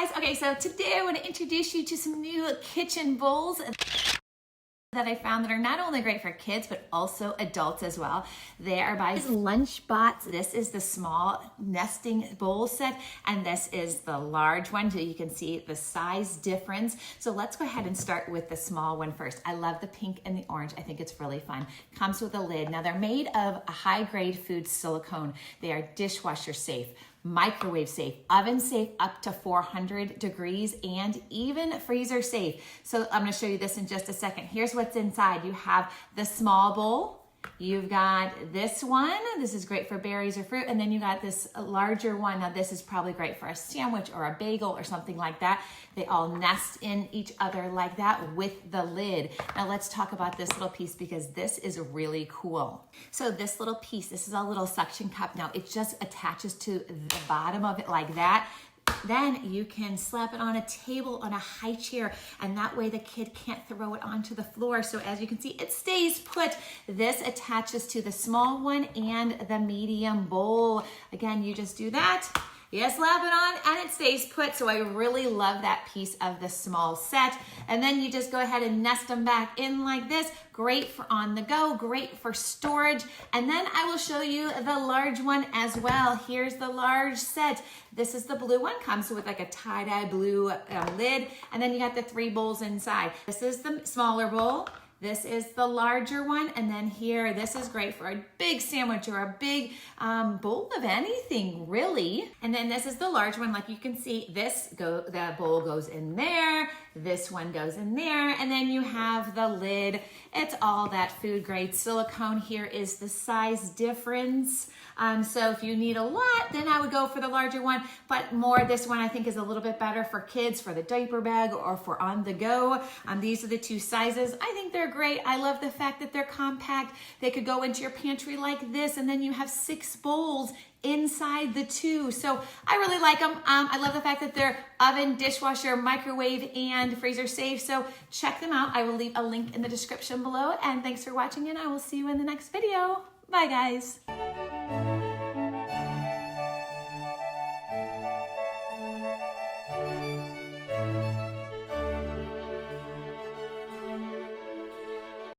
guys. Okay, so today I want to introduce you to some new kitchen bowls that I found that are not only great for kids, but also adults as well. They are by Lunchbots. This is the small nesting bowl set, and this is the large one, so you can see the size difference. So let's go ahead and start with the small one first. I love the pink and the orange. I think it's really fun. Comes with a lid. Now they're made of a high-grade food silicone. They are dishwasher safe, microwave safe, oven safe up to 400 degrees, and even freezer safe. So I'm gonna show you this in just a second. Here's what's inside. You have the small bowl. You've got this one. This is great for berries or fruit. And then you got this larger one. Now this is probably great for a sandwich or a bagel or something like that. They all nest in each other like that with the lid. Now let's talk about this little piece because this is really cool. So this little piece, this is a little suction cup. Now it just attaches to the bottom of it like that. Then you can slap it on a table, on a high chair, and that way the kid can't throw it onto the floor. So as you can see, it stays put. This attaches to the small one and the medium bowl. Again, you just do that. You slap it on and it stays put. So I really love that piece of the small set. And then you just go ahead and nest them back in like this. Great for on the go, great for storage. And then I will show you the large one as well. Here's the large set. This is the blue one, comes with like a tie-dye blue lid. And then you got the 3 bowls inside. This is the smaller bowl. This is the larger one, and then here, this is great for a big sandwich or a big bowl of anything, really. And then this is the large one, like you can see, the bowl goes in there, this one goes in there, and then you have the lid. It's all that food grade silicone. Here is the size difference. So if you need a lot, then I would go for the larger one, but more, this one I think is a little bit better for kids, for the diaper bag or for on the go. These are the 2 sizes. I think they're great. I love the fact that they're compact. They could go into your pantry like this, and then you have 6 bowls inside the 2. So I really like them. I love the fact that they're oven, dishwasher, microwave, and freezer safe. So check them out. I will leave a link in the description below. And thanks for watching, and I will see you in the next video. Bye, guys.